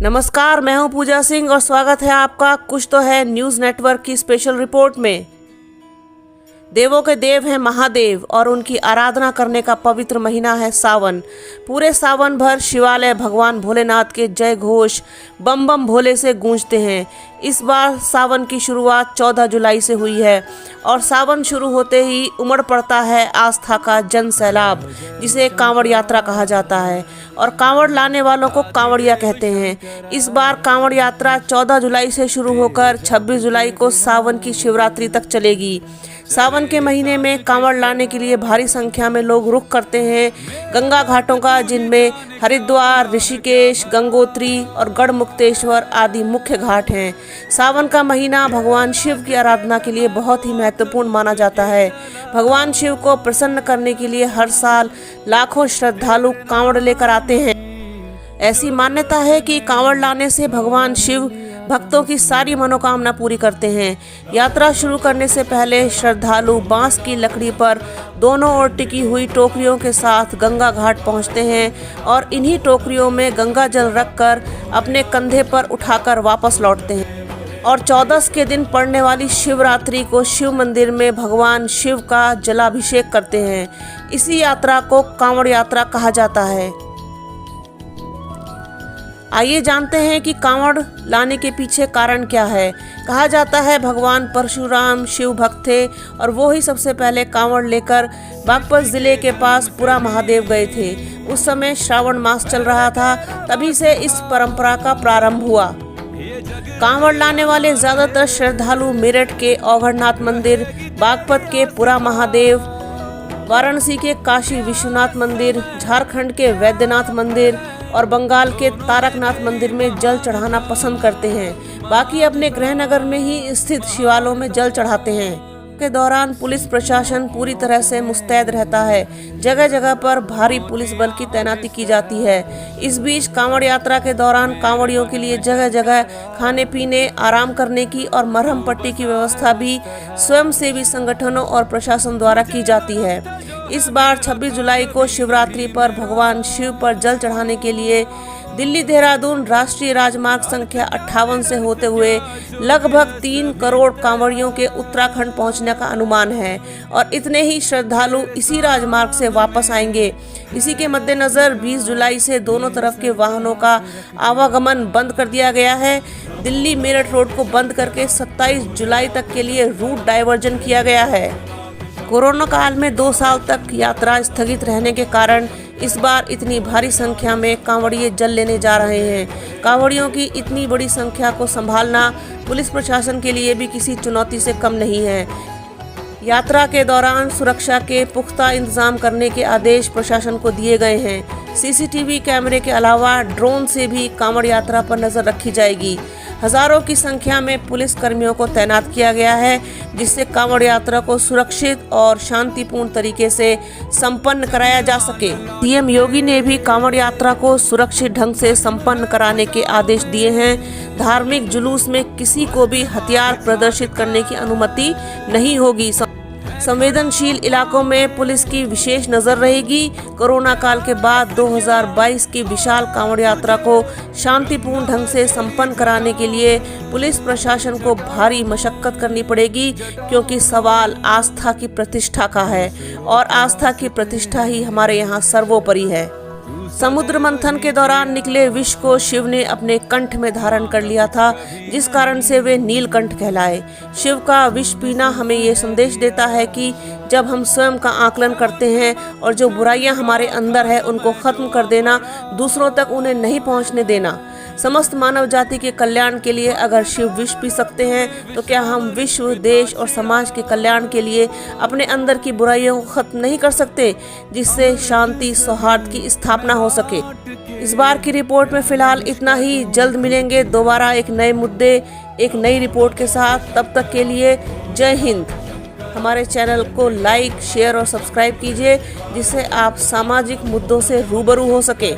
नमस्कार, मैं हूं पूजा सिंह और स्वागत है आपका कुछ तो है न्यूज़ नेटवर्क की स्पेशल रिपोर्ट में। देवों के देव हैं महादेव और उनकी आराधना करने का पवित्र महीना है सावन। पूरे सावन भर शिवालय भगवान भोलेनाथ के जय घोष बम बम भोले से गूंजते हैं। इस बार सावन की शुरुआत 14 जुलाई से हुई है और सावन शुरू होते ही उमड़ पड़ता है आस्था का जन सैलाब, जिसे कांवड़ यात्रा कहा जाता है और कांवड़ लाने वालों को कांवड़िया कहते हैं। इस बार कांवड़ यात्रा 14 जुलाई से शुरू होकर 26 जुलाई को सावन की शिवरात्रि तक चलेगी। सावन के महीने में कांवड़ लाने के लिए भारी संख्या में लोग रुख करते हैं गंगा घाटों का, जिनमें हरिद्वार, ऋषिकेश, गंगोत्री और गढ़मुक्तेश्वर आदि मुख्य घाट हैं। सावन का महीना भगवान शिव की आराधना के लिए बहुत ही महत्वपूर्ण माना जाता है। भगवान शिव को प्रसन्न करने के लिए हर साल लाखों श्रद्धालु कांवड़ लेकर आते हैं। ऐसी मान्यता है कि कांवड़ लाने से भगवान शिव भक्तों की सारी मनोकामना पूरी करते हैं। यात्रा शुरू करने से पहले श्रद्धालु बांस की लकड़ी पर दोनों ओर टिकी हुई टोकरियों के साथ गंगा घाट पहुंचते हैं और इन्हीं टोकरियों में गंगा जल रखकर अपने कंधे पर उठाकर वापस लौटते हैं। और 14 के दिन पड़ने वाली शिवरात्रि को शिव मंदिर में भगवान शिव का जलाभिषेक करते हैं। इसी यात्रा को कांवड़ यात्रा कहा जाता है। आइए जानते हैं कि कांवड़ लाने के पीछे कारण क्या है। कहा जाता है भगवान परशुराम शिव भक्त थे और वो ही सबसे पहले कांवड़ लेकर बागपत जिले के पास पुरा महादेव गए थे। उस समय श्रावण मास चल रहा था, तभी से इस परंपरा का प्रारंभ हुआ। कांवड़ लाने वाले ज्यादातर श्रद्धालु मेरठ के औघड़नाथ मंदिर, बागपत के पुरा महादेव, वाराणसी के काशी विश्वनाथ मंदिर, झारखंड के वैद्यनाथ मंदिर और बंगाल के तारकनाथ मंदिर में जल चढ़ाना पसंद करते हैं। बाकी अपने गृह नगर में ही स्थित शिवालयों में जल चढ़ाते हैं। के दौरान पुलिस प्रशासन पूरी तरह से मुस्तैद रहता है। जगह जगह पर भारी पुलिस बल की तैनाती की जाती है। इस बीच कांवड़ यात्रा के दौरान कांवड़ियों के लिए जगह जगह खाने पीने, आराम करने की और मरहम पट्टी की व्यवस्था भी स्वयंसेवी संगठनों और प्रशासन द्वारा की जाती है। इस बार 26 जुलाई को शिवरात्रि पर भगवान शिव पर जल चढ़ाने के लिए दिल्ली देहरादून राष्ट्रीय राजमार्ग संख्या 58 से होते हुए लगभग 3 करोड़ कांवड़ियों के उत्तराखंड पहुंचने का अनुमान है और इतने ही श्रद्धालु इसी राजमार्ग से वापस आएंगे। इसी के मद्देनजर 20 जुलाई से दोनों तरफ के वाहनों का आवागमन बंद कर दिया गया है। दिल्ली मेरठ रोड को बंद करके 27 जुलाई तक के लिए रूट डायवर्जन किया गया है। कोरोना काल में 2 साल तक यात्रा स्थगित रहने के कारण इस बार इतनी भारी संख्या में कांवड़िये जल लेने जा रहे हैं। कांवड़ियों की इतनी बड़ी संख्या को संभालना पुलिस प्रशासन के लिए भी किसी चुनौती से कम नहीं है। यात्रा के दौरान सुरक्षा के पुख्ता इंतजाम करने के आदेश प्रशासन को दिए गए हैं। सीसीटीवी कैमरे के अलावा ड्रोन से भी कांवड़ यात्रा पर नजर रखी जाएगी। हजारों की संख्या में पुलिस कर्मियों को तैनात किया गया है, जिससे कांवड़ यात्रा को सुरक्षित और शांतिपूर्ण तरीके से संपन्न कराया जा सके। सीएम योगी ने भी कांवड़ यात्रा को सुरक्षित ढंग से संपन्न कराने के आदेश दिए हैं। धार्मिक जुलूस में किसी को भी हथियार प्रदर्शित करने की अनुमति नहीं होगी। संवेदनशील इलाकों में पुलिस की विशेष नजर रहेगी। कोरोना काल के बाद 2022 की विशाल कांवड़ यात्रा को शांतिपूर्ण ढंग से संपन्न कराने के लिए पुलिस प्रशासन को भारी मशक्कत करनी पड़ेगी, क्योंकि सवाल आस्था की प्रतिष्ठा का है और आस्था की प्रतिष्ठा ही हमारे यहाँ सर्वोपरि है। समुद्र मंथन के दौरान निकले विष को शिव ने अपने कंठ में धारण कर लिया था, जिस कारण से वे नीलकंठ कहलाए। शिव का विष पीना हमें ये संदेश देता है कि जब हम स्वयं का आकलन करते हैं और जो बुराइयां हमारे अंदर है उनको खत्म कर देना, दूसरों तक उन्हें नहीं पहुंचने देना। समस्त मानव जाति के कल्याण के लिए अगर शिव विष पी सकते हैं तो क्या हम विश्व, देश और समाज के कल्याण के लिए अपने अंदर की बुराइयों को खत्म नहीं कर सकते, जिससे शांति सौहार्द की स्थापना हो सके। इस बार की रिपोर्ट में फिलहाल इतना ही। जल्द मिलेंगे दोबारा एक नए मुद्दे, एक नई रिपोर्ट के साथ। तब तक के लिए जय हिंद। हमारे चैनल को लाइक, शेयर और सब्सक्राइब कीजिए, जिससे आप सामाजिक मुद्दों से रूबरू हो सके।